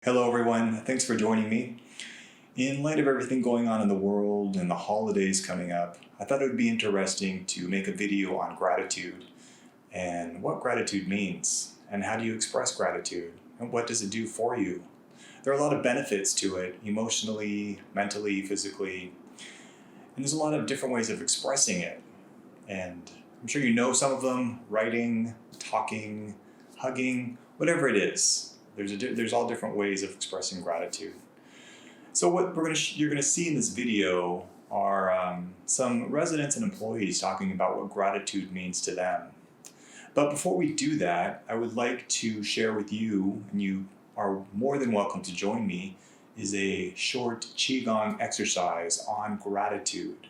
Hello everyone, thanks for joining me. In light of everything going on in the world and the holidays coming up, I thought it would be interesting to make a video on gratitude and what gratitude means and how do you express gratitude and what does it do for you. There are a lot of benefits to it, emotionally, mentally, physically, and there's a lot of different ways of expressing it. And I'm sure you know some of them: writing, talking, hugging, whatever it is. There's all different ways of expressing gratitude. So what you're gonna see in this video are some residents and employees talking about what gratitude means to them. But before we do that, I would like to share with you, and you are more than welcome to join me, is a short Qigong exercise on gratitude.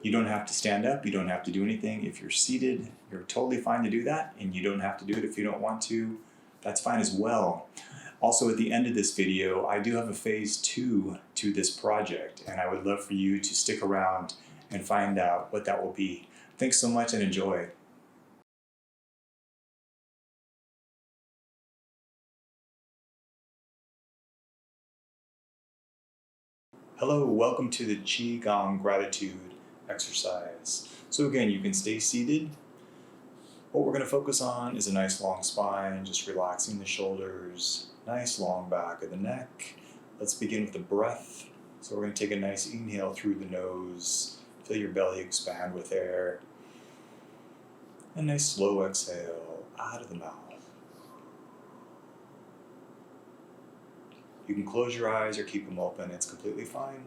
You don't have to stand up, you don't have to do anything. If you're seated, you're totally fine to do that, and you don't have to do it if you don't want to. That's fine as well. Also, at the end of this video, I do have a phase 2 to this project, and I would love for you to stick around and find out what that will be. Thanks so much and enjoy. Hello, welcome to the Qigong gratitude exercise. So again, you can stay seated. What we're going to focus on is a nice long spine, just relaxing the shoulders, nice long back of the neck. Let's begin with the breath. So we're going to take a nice inhale through the nose, feel your belly expand with air. A nice slow exhale out of the mouth. You can close your eyes or keep them open, it's completely fine.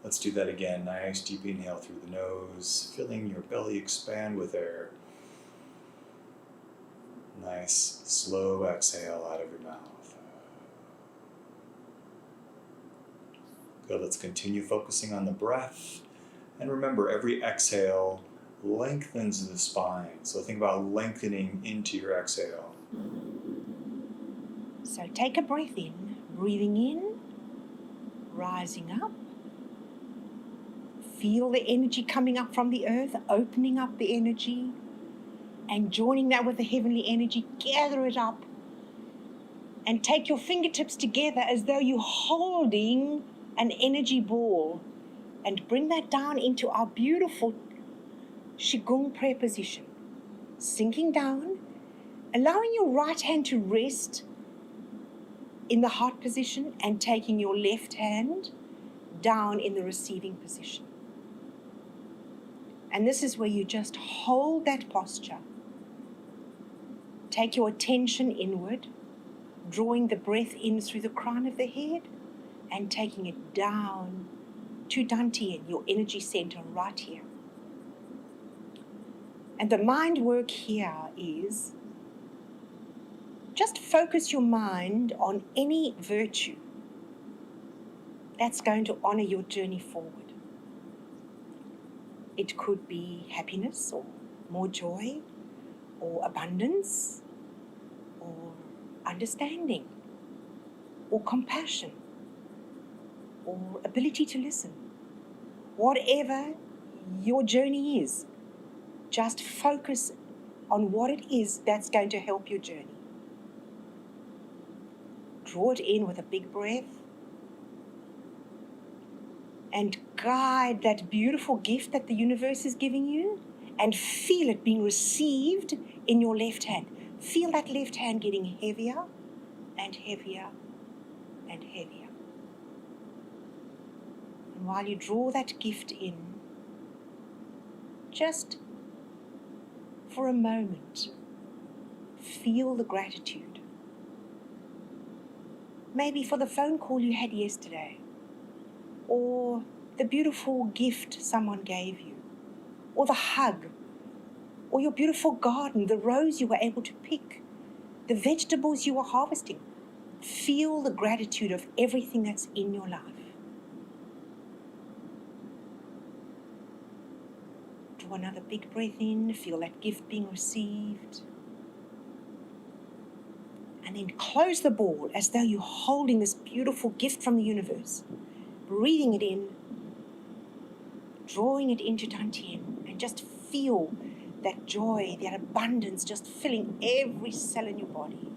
Let's do that again. Nice deep inhale through the nose, feeling your belly expand with air. Nice slow exhale out of your mouth. Good, let's continue focusing on the breath. And remember, every exhale lengthens the spine. So think about lengthening into your exhale. So take a breath in, breathing in, rising up. Feel the energy coming up from the earth, opening up the energy and joining that with the heavenly energy. Gather it up and take your fingertips together as though you're holding an energy ball and bring that down into our beautiful Qigong prayer position. Sinking down, allowing your right hand to rest in the heart position and taking your left hand down in the receiving position. And this is where you just hold that posture. Take your attention inward, drawing the breath in through the crown of the head and taking it down to Dantian, your energy center right here. And the mind work here is just focus your mind on any virtue that's going to honor your journey forward. It could be happiness or more joy or abundance or understanding or compassion or ability to listen. Whatever your journey is, just focus on what it is that's going to help your journey. Draw it in with a big breath and guide that beautiful gift that the universe is giving you and feel it being received in your left hand. Feel that left hand getting heavier and heavier and heavier. And while you draw that gift in, just for a moment, feel the gratitude. Maybe for the phone call you had yesterday, or the beautiful gift someone gave you, or the hug, or your beautiful garden, the rose you were able to pick, the vegetables you were harvesting. Feel the gratitude of everything that's in your life. Draw another big breath in, feel that gift being received. And then close the ball as though you're holding this beautiful gift from the universe. Breathing it in, drawing it into Dantian, and just feel that joy, that abundance just filling every cell in your body.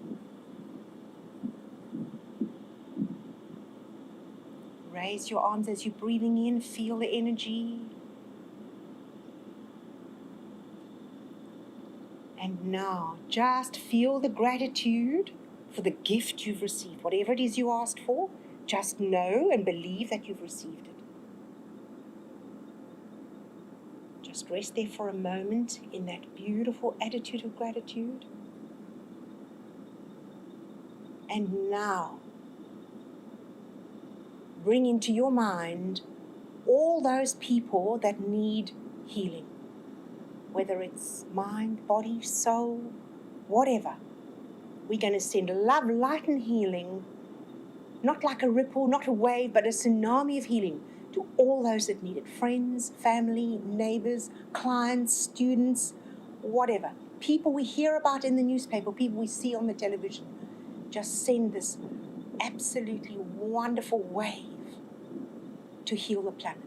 Raise your arms as you're breathing in. Feel the energy. And now, just feel the gratitude for the gift you've received. Whatever it is you asked for, just know and believe that you've received it. Just rest there for a moment in that beautiful attitude of gratitude. And now, bring into your mind all those people that need healing. Whether it's mind, body, soul, whatever. We're going to send love, light, and healing, not like a ripple, not a wave, but a tsunami of healing to all those that need it. Friends, family, neighbors, clients, students, whatever. People we hear about in the newspaper, people we see on the television. Just send this absolutely wonderful wave to heal the planet.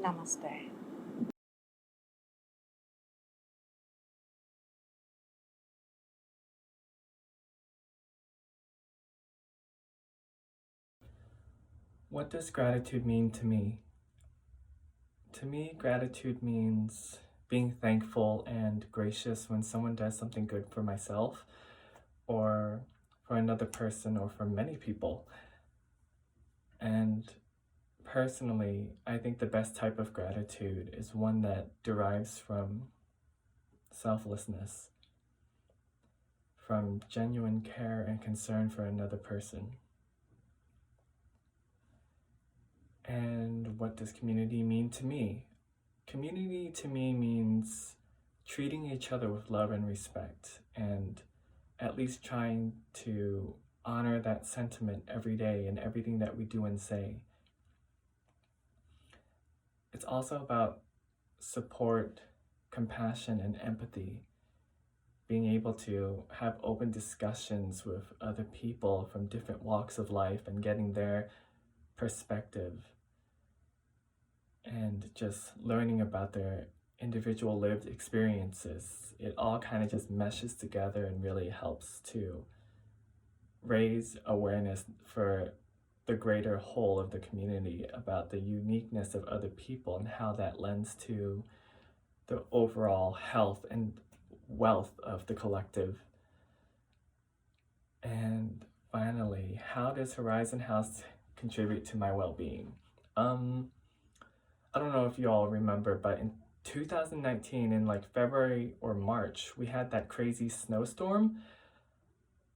Namaste. What does gratitude mean to me? To me, gratitude means being thankful and gracious when someone does something good for myself or for another person or for many people. And personally, I think the best type of gratitude is one that derives from selflessness, from genuine care and concern for another person. And what does community mean to me? Community to me means treating each other with love and respect, and at least trying to honor that sentiment every day in everything that we do and say. It's also about support, compassion, and empathy. Being able to have open discussions with other people from different walks of life and getting their perspective, and just learning about their individual lived experiences. It all kind of just meshes together and really helps to raise awareness for the greater whole of the community about the uniqueness of other people and how that lends to the overall health and wealth of the collective. And finally, how does Horizon House contribute to my well-being? I don't know if you all remember, but in 2019, in like February or March, we had that crazy snowstorm,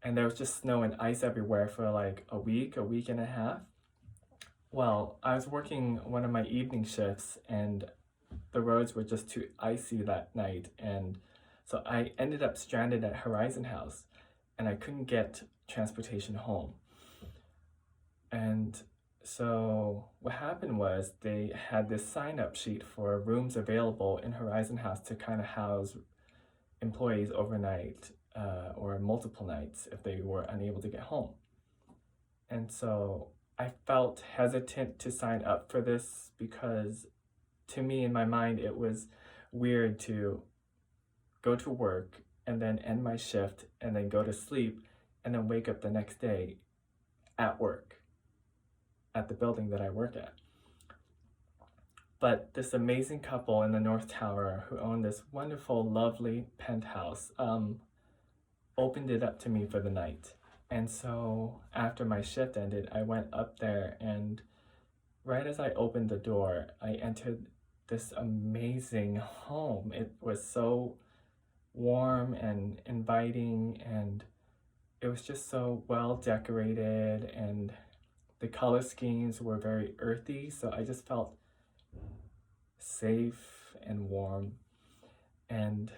and there was just snow and ice everywhere for like a week and a half. Well, I was working one of my evening shifts, and the roads were just too icy that night, and so I ended up stranded at Horizon House, and I couldn't get transportation home. And so what happened was they had this sign-up sheet for rooms available in Horizon House to kind of house employees overnight or multiple nights if they were unable to get home. And so I felt hesitant to sign up for this because to me, in my mind, it was weird to go to work and then end my shift and then go to sleep and then wake up the next day at work at the building that I work at. But this amazing couple in the North Tower who owned this wonderful, lovely penthouse opened it up to me for the night. And so after my shift ended, I went up there, and right as I opened the door, I entered this amazing home. It was so warm and inviting, and it was just so well decorated, and the color schemes were very earthy, so I just felt safe and warm. And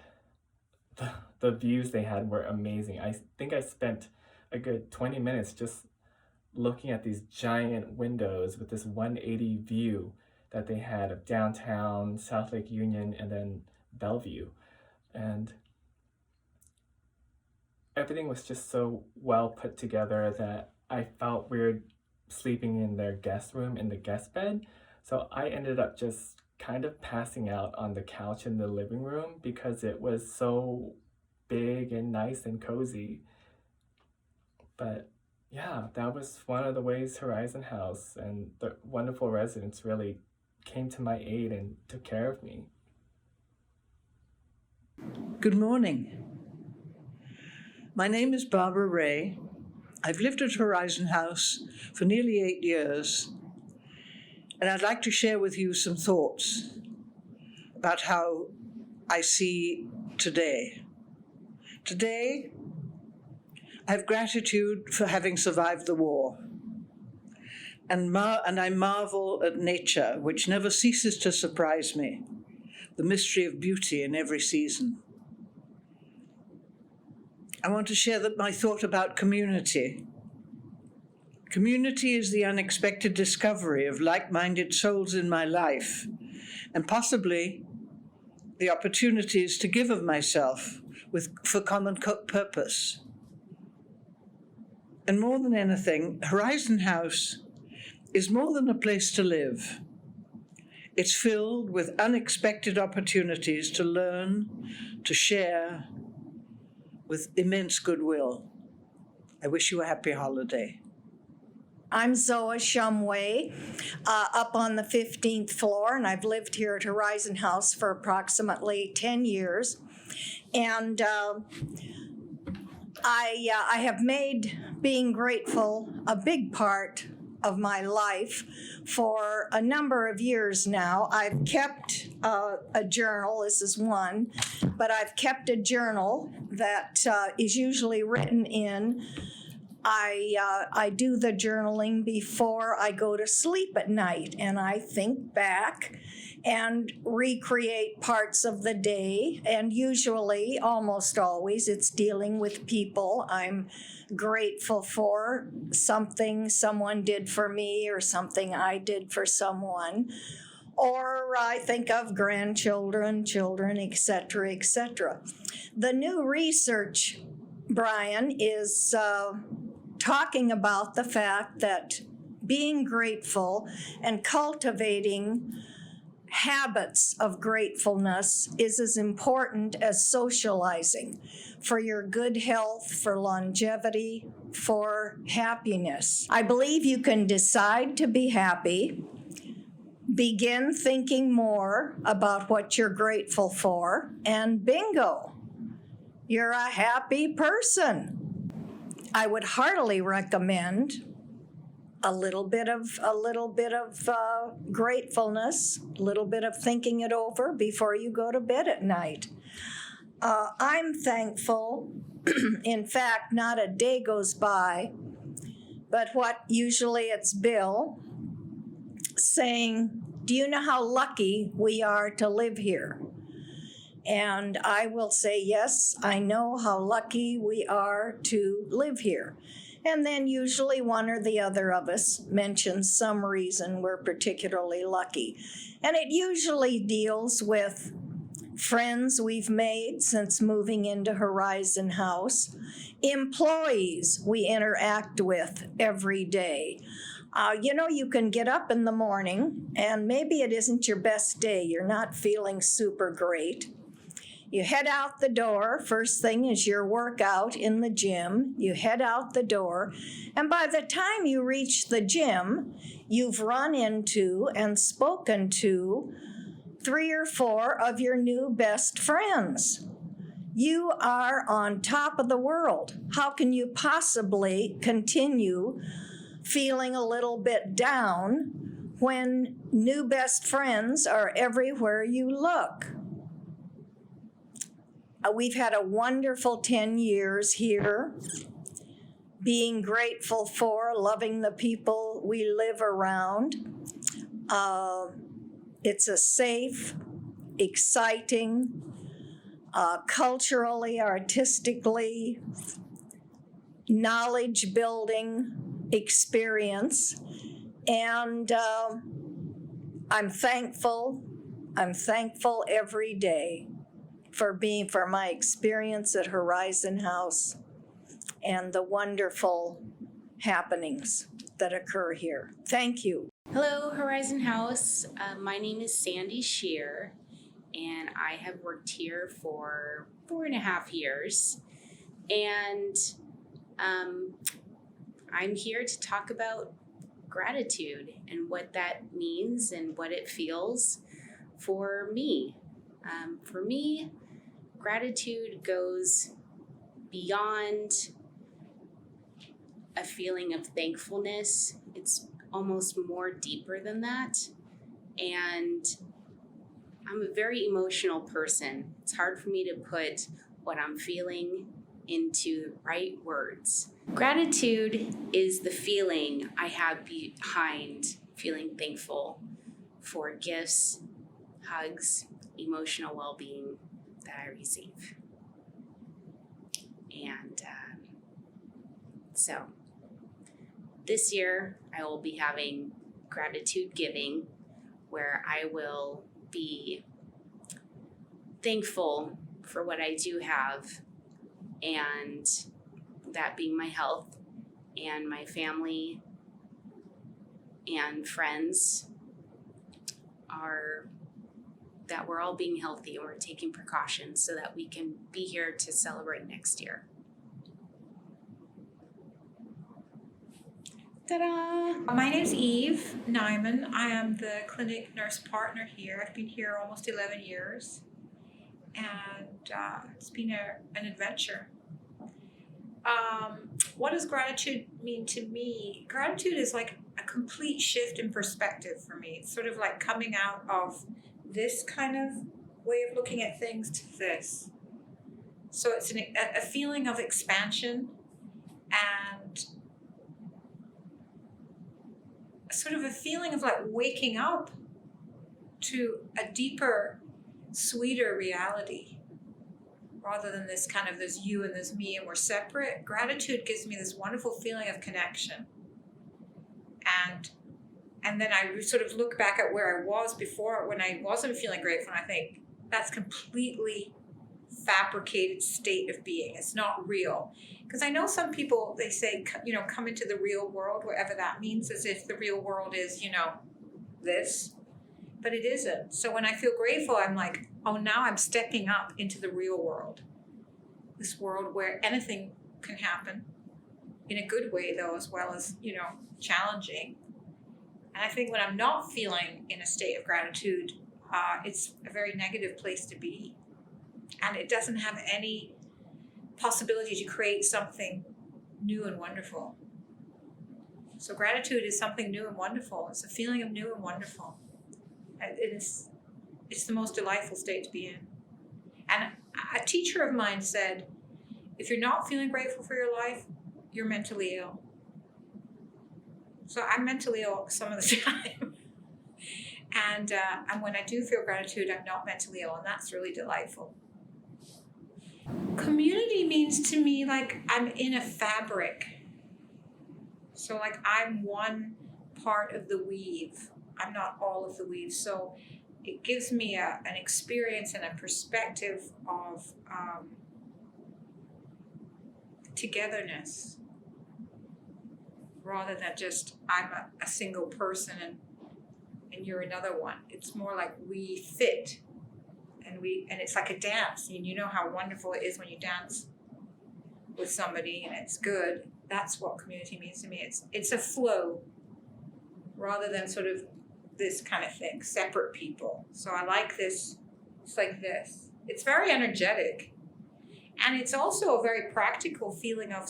the views they had were amazing. I think I spent a good 20 minutes just looking at these giant windows with this 180 view that they had of downtown, South Lake Union, and then Bellevue. And everything was just so well put together that I felt weird sleeping in their guest room in the guest bed. So I ended up just kind of passing out on the couch in the living room because it was so big and nice and cozy. But yeah, that was one of the ways Horizon House and the wonderful residents really came to my aid and took care of me. Good morning. My name is Barbara Ray. I've lived at Horizon House for nearly 8 years, and I'd like to share with you some thoughts about how I see today. Today, I have gratitude for having survived the war, and I marvel at nature, which never ceases to surprise me, the mystery of beauty in every season. I want to share my thought about community. Community is the unexpected discovery of like-minded souls in my life, and possibly the opportunities to give of myself for common purpose. And more than anything, Horizon House is more than a place to live. It's filled with unexpected opportunities to learn, to share, with immense goodwill. I wish you a happy holiday. I'm Zoa Shumway, up on the 15th floor, and I've lived here at Horizon House for approximately 10 years. And I have made being grateful a big part of my life for a number of years now. I've kept a journal, this is one, but I've kept a journal that is usually written in. I do the journaling before I go to sleep at night, and I think back and recreate parts of the day, and usually, almost always, it's dealing with people I'm grateful for, something someone did for me or something I did for someone, or I think of grandchildren, children, etc., etc. The new research, Brian, is talking about the fact that being grateful and cultivating habits of gratefulness is as important as socializing for your good health, for longevity, for happiness. I believe you can decide to be happy, begin thinking more about what you're grateful for, and bingo, you're a happy person. I would heartily recommend a little bit of gratefulness, a little bit of thinking it over before you go to bed at night. I'm thankful. In fact, not a day goes by, but usually it's Bill saying, "Do you know how lucky we are to live here?" And I will say, yes, I know how lucky we are to live here. And then usually one or the other of us mentions some reason we're particularly lucky. And it usually deals with friends we've made since moving into Horizon House, employees we interact with every day. You can get up in the morning and maybe it isn't your best day. You're not feeling super great. You head out the door. First thing is your workout in the gym. You head out the door, and by the time you reach the gym, you've run into and spoken to 3 or 4 of your new best friends. You are on top of the world. How can you possibly continue feeling a little bit down when new best friends are everywhere you look? We've had a wonderful 10 years here, being grateful for, loving the people we live around. It's a safe, exciting, culturally, artistically, knowledge-building experience. And I'm thankful every day for my experience at Horizon House and the wonderful happenings that occur here. Thank you. Hello, Horizon House. My name is Sandy Shear, and I have worked here for 4.5 years. And I'm here to talk about gratitude and what that means and what it feels for me. For me, gratitude goes beyond a feeling of thankfulness. It's almost more deeper than that. And I'm a very emotional person. It's hard for me to put what I'm feeling into the right words. Gratitude is the feeling I have behind feeling thankful for gifts, hugs, emotional well-being that I receive. And so this year I will be having gratitude giving, where I will be thankful for what I do have, and that being my health and my family and friends, are that we're all being healthy and we're taking precautions so that we can be here to celebrate next year. Ta-da! My name's Eve Nyman. I am the clinic nurse partner here. I've been here almost 11 years, and it's been an adventure. What does gratitude mean to me? Gratitude is like a complete shift in perspective for me. It's sort of like coming out of this kind of way of looking at things to this. So it's a feeling of expansion and sort of a feeling of like waking up to a deeper, sweeter reality, rather than this kind of there's you and there's me and we're separate. Gratitude gives me this wonderful feeling of connection. And then I sort of look back at where I was before when I wasn't feeling grateful, and I think that's completely fabricated state of being. It's not real. Because I know some people, they say, come into the real world, whatever that means, as if the real world is, this. But it isn't. So when I feel grateful, I'm like, oh, now I'm stepping up into the real world. This world where anything can happen, in a good way, though, as well as, challenging. And I think when I'm not feeling in a state of gratitude, it's a very negative place to be. And it doesn't have any possibility to create something new and wonderful. So gratitude is something new and wonderful. It's a feeling of new and wonderful. It's the most delightful state to be in. And a teacher of mine said, if you're not feeling grateful for your life, you're mentally ill. So I'm mentally ill some of the time. And when I do feel gratitude, I'm not mentally ill, and that's really delightful. Community means to me like I'm in a fabric. So like I'm one part of the weave. I'm not all of the weave. So it gives me an experience and a perspective of togetherness, rather than just I'm a single person and you're another one. It's more like we fit. And it's like a dance, and you know how wonderful it is when you dance with somebody and it's good. That's what community means to me. It's a flow rather than sort of this kind of thing, separate people. So I like this. It's like this. It's very energetic, and it's also a very practical feeling of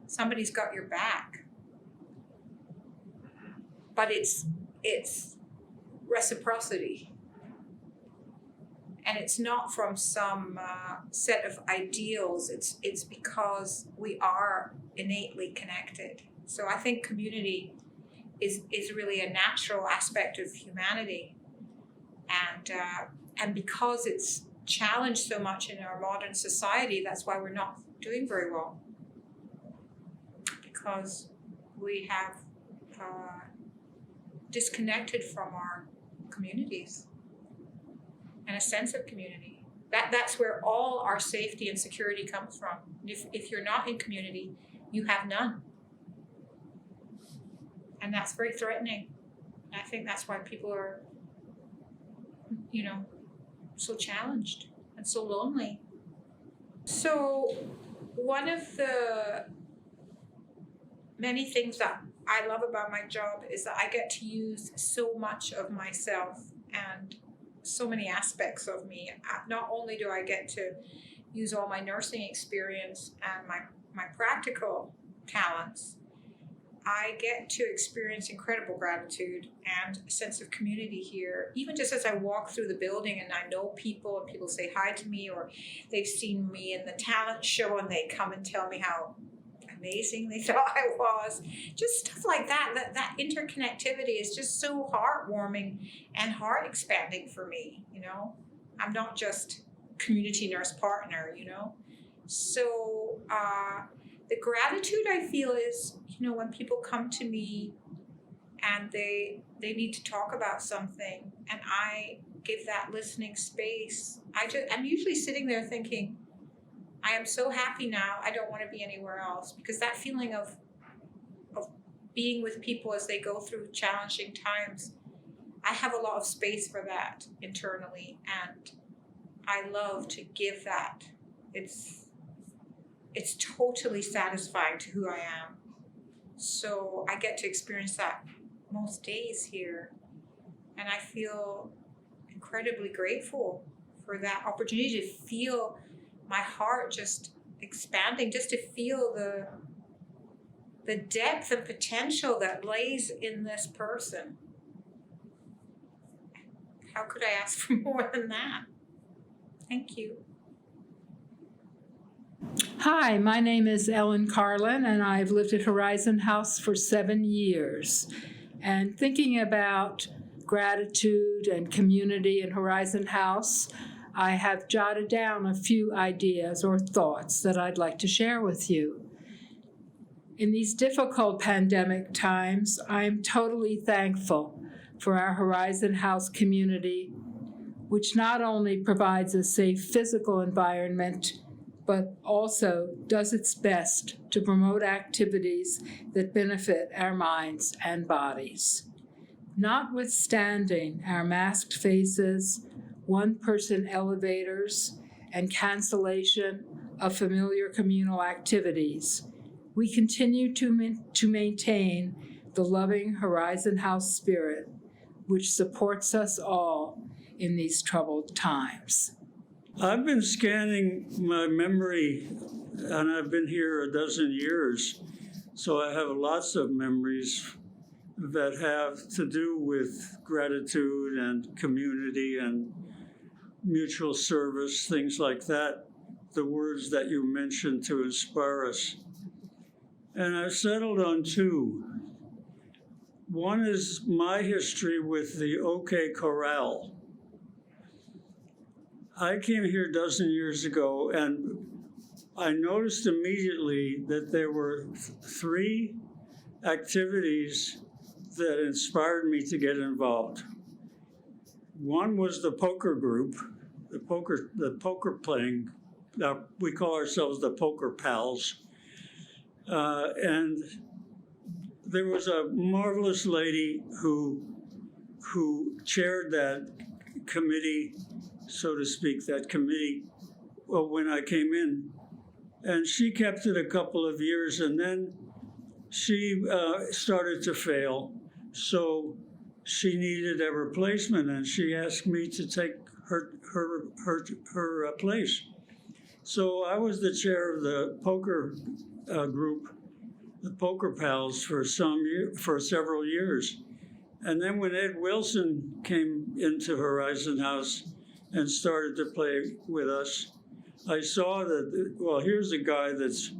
somebody's got your back. But it's reciprocity. And it's not from some set of ideals. It's because we are innately connected. So I think community is really a natural aspect of humanity, and because it's challenged so much in our modern society, that's why we're not doing very well. Because we have disconnected from our communities. And a sense of community. That's where all our safety and security comes from. If you're not in community, you have none. And that's very threatening. And I think that's why people are, so challenged and so lonely. So one of the many things that I love about my job is that I get to use so much of myself and so many aspects of me. Not only do I get to use all my nursing experience and my practical talents, I get to experience incredible gratitude and a sense of community here. Even just as I walk through the building and I know people and people say hi to me, or they've seen me in the talent show and they come and tell me how amazing they thought I was. Just stuff like that. That interconnectivity is just so heartwarming and heart expanding for me, I'm not just community nurse partner, So the gratitude I feel is, when people come to me and they need to talk about something and I give that listening space, I'm usually sitting there thinking, I am so happy now, I don't want to be anywhere else. Because that feeling of being with people as they go through challenging times, I have a lot of space for that internally, and I love to give that. It's totally satisfying to who I am. So I get to experience that most days here. And I feel incredibly grateful for that opportunity to feel my heart just expanding, just to feel the depth and potential that lays in this person. How could I ask for more than that? Thank you. Hi, my name is Ellen Carlin, and I've lived at Horizon House for 7 years. And thinking about gratitude and community in Horizon House, I have jotted down a few ideas or thoughts that I'd like to share with you. In these difficult pandemic times, I'm totally thankful for our Horizon House community, which not only provides a safe physical environment, but also does its best to promote activities that benefit our minds and bodies. Notwithstanding our masked faces, one-person elevators, and cancellation of familiar communal activities, we continue to maintain the loving Horizon House spirit, which supports us all in these troubled times. I've been scanning my memory, and I've been here a dozen years, so I have lots of memories that have to do with gratitude and community and mutual service, things like that, the words that you mentioned to inspire us. And I've settled on two. One is my history with the OK Corral. I came here a dozen years ago, and I noticed immediately that there were three activities that inspired me to get involved. One was the poker group, the poker playing. We call ourselves the Poker Pals. And there was a marvelous lady who chaired that committee, so to speak, when I came in. And she kept it a couple of years, and then she started to fail. So she needed a replacement, and she asked me to take her place. So I was the chair of the poker group, the Poker Pals, for several years. And then when Ed Wilson came into Horizon House and started to play with us, I saw that, well, here's a guy that's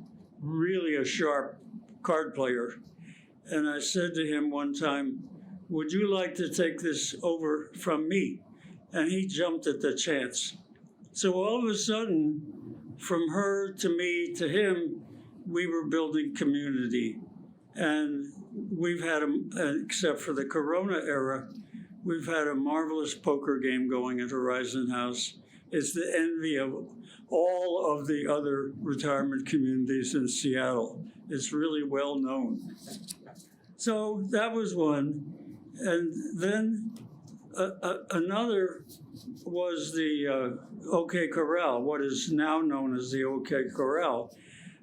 really a sharp card player. And I said to him one time, would you like to take this over from me? And he jumped at the chance. So all of a sudden, from her to me to him, we were building community. And we've had, except for the Corona era, we've had a marvelous poker game going at Horizon House. It's the envy of all of the other retirement communities in Seattle. It's really well known. So that was one. And then another was the OK Corral, what is now known as the OK Corral.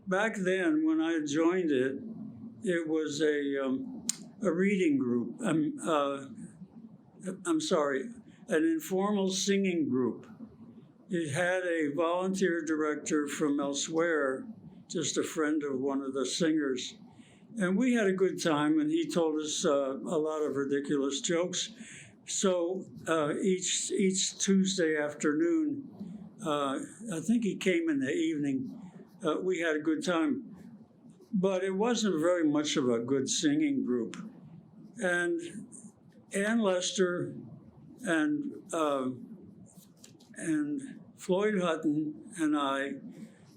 Back then, when I joined it, it was a reading group. I'm sorry, an informal singing group. It had a volunteer director from elsewhere, just a friend of one of the singers. And we had a good time, and he told us a lot of ridiculous jokes. So each Tuesday afternoon, I think he came in the evening, we had a good time. But it wasn't very much of a good singing group. And Ann Lester and Floyd Hutton and I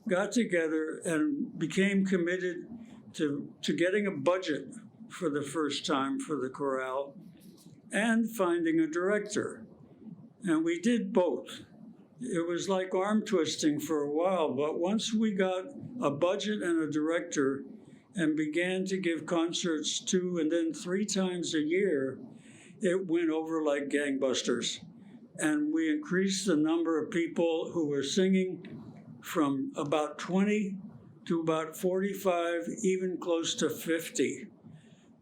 got together and became committed to getting a budget for the first time for the chorale and finding a director. And we did both. It was like arm twisting for a while, but once we got a budget and a director and began to give concerts 2 and then 3 times a year, it went over like gangbusters. And we increased the number of people who were singing from about 20 to about 45, even close to 50.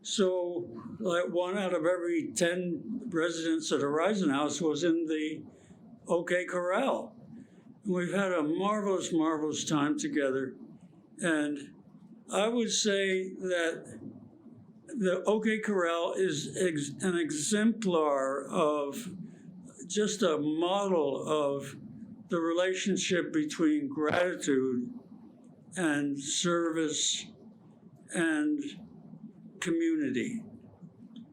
So like 1 out of every 10 residents at Horizon House was in the OK Corral. We've had a marvelous, marvelous time together. And I would say that the OK Corral is an exemplar of just a model of the relationship between gratitude and service and community.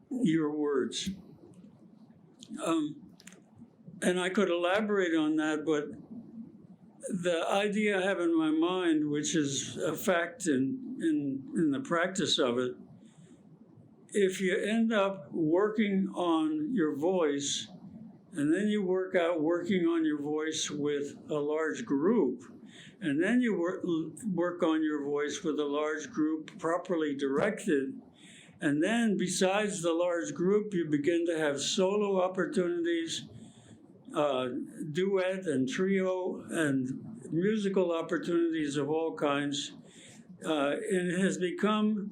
Your words. And I could elaborate on that, but the idea I have in my mind, which is a fact in the practice of it, if you end up working on your voice, and then you working on your voice with a large group, and then you work on your voice with a large group properly directed, and then besides the large group, you begin to have solo opportunities, duet and trio and musical opportunities of all kinds. And it has become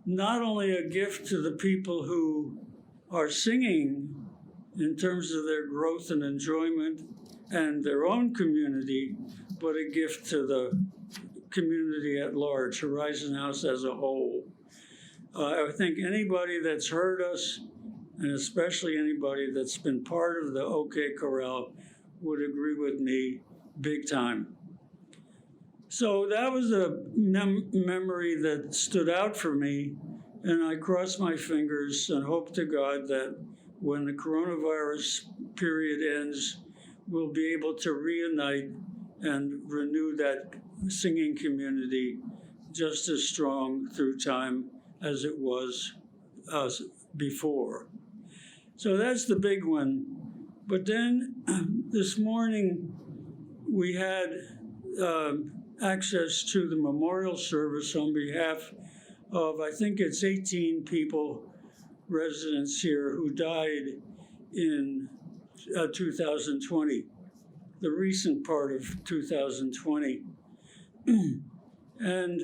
not only a gift to the people who are singing in terms of their growth and enjoyment and their own community, but a gift to the community at large, Horizon House as a whole. I think anybody that's heard us, and especially anybody that's been part of the OK Corral, would agree with me big time. So that was a memory that stood out for me, and I crossed my fingers and hope to God that when the coronavirus period ends, we'll be able to reunite and renew that singing community just as strong through time as it was before. So that's the big one. But then this morning we had access to the memorial service on behalf of, I think it's 18 people, residents here, who died in 2020, the recent part of 2020. And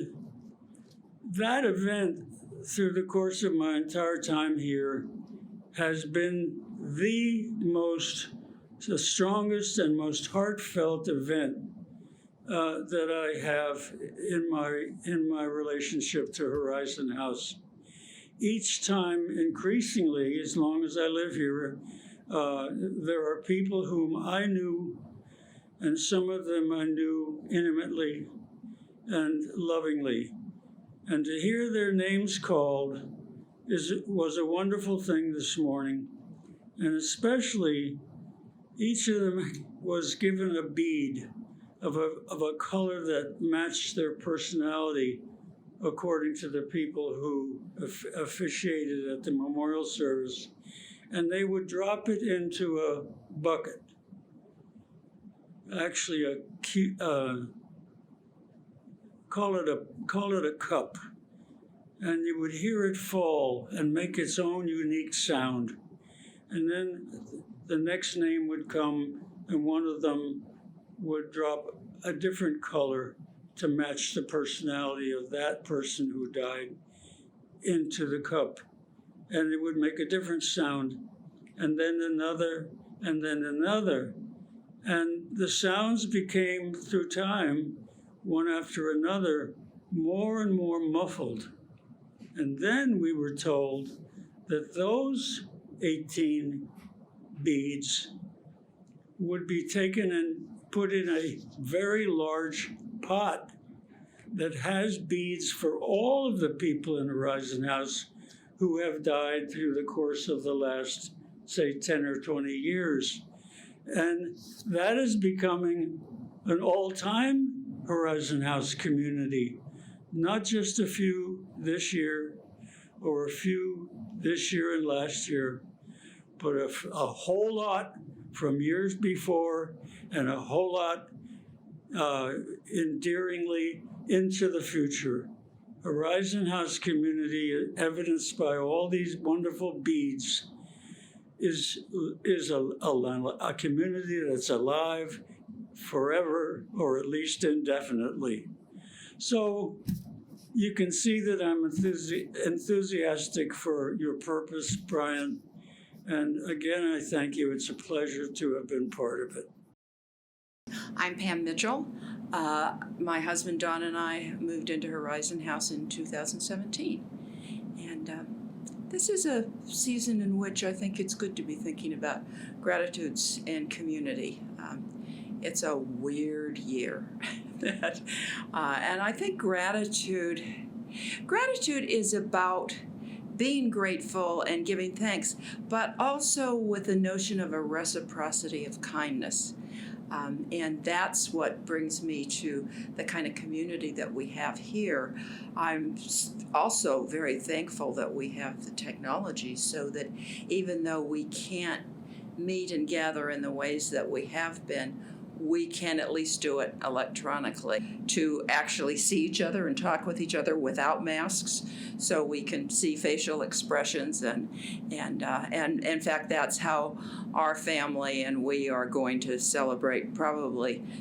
that event, through the course of my entire time here, has been the strongest and most heartfelt event that I have in my relationship to Horizon House. Each time, increasingly, as long as I live here, there are people whom I knew, and some of them I knew intimately and lovingly. And to hear their names called was a wonderful thing this morning. And especially, each of them was given a bead of a color that matched their personality according to the people who officiated at the memorial service. And they would drop it into a bucket. Actually, call it a cup. and you would hear it fall and make its own unique sound. And then the next name would come, and one of them would drop a different color to match the personality of that person who died into the cup. And it would make a different sound, and then another, and then another. And the sounds became, through time, one after another, more and more muffled. And then we were told that those 18 beads would be taken and put in a very large pot that has beads for all of the people in Horizon House who have died through the course of the last, say, 10 or 20 years. And that is becoming an all-time Horizon House community, not just a few this year or a few this year and last year, but a whole lot from years before and a whole lot endearingly into the future. Horizon House community, evidenced by all these wonderful beads, is a community that's alive forever, or at least indefinitely. So you can see that I'm enthusiastic for your purpose, Brian. And again, I thank you. It's a pleasure to have been part of it. I'm Pam Mitchell. My husband Don and I moved into Horizon House in 2017. And this is a season in which I think it's good to be thinking about gratitudes and community. It's a weird year. And I think gratitude is about being grateful and giving thanks, but also with the notion of a reciprocity of kindness. And that's what brings me to the kind of community that we have here. I'm also very thankful that we have the technology so that even though we can't meet and gather in the ways that we have been, we can at least do it electronically to actually see each other and talk with each other without masks, so we can see facial expressions and in fact that's how our family and we are going to celebrate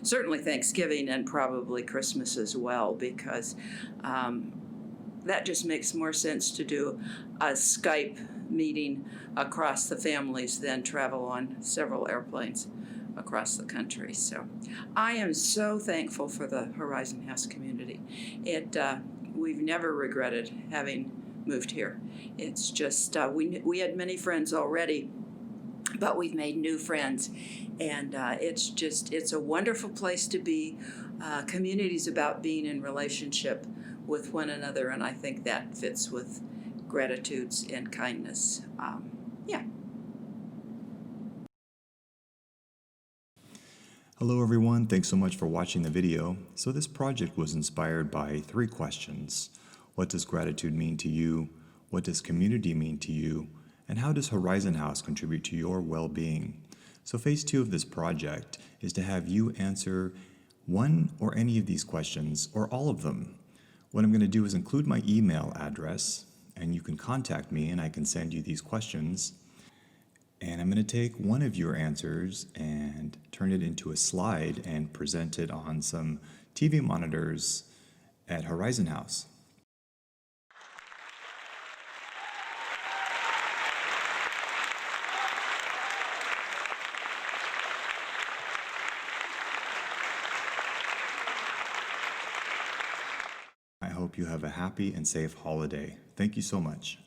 certainly Thanksgiving and probably Christmas as well, because that just makes more sense to do a Skype meeting across the families than travel on several airplanes across the country. So I am so thankful for the Horizon House community. We've never regretted having moved here. It's just, we had many friends already, but we've made new friends. And it's a wonderful place to be. Community's about being in relationship with one another, and I think that fits with gratitudes and kindness. Yeah. Hello everyone, thanks so much for watching the video. So this project was inspired by 3 questions. What does gratitude mean to you? What does community mean to you? And how does Horizon House contribute to your well-being? So phase 2 of this project is to have you answer one or any of these questions, or all of them. What I'm going to do is include my email address, and you can contact me and I can send you these questions. And I'm going to take one of your answers and turn it into a slide and present it on some TV monitors at Horizon House. I hope you have a happy and safe holiday. Thank you so much.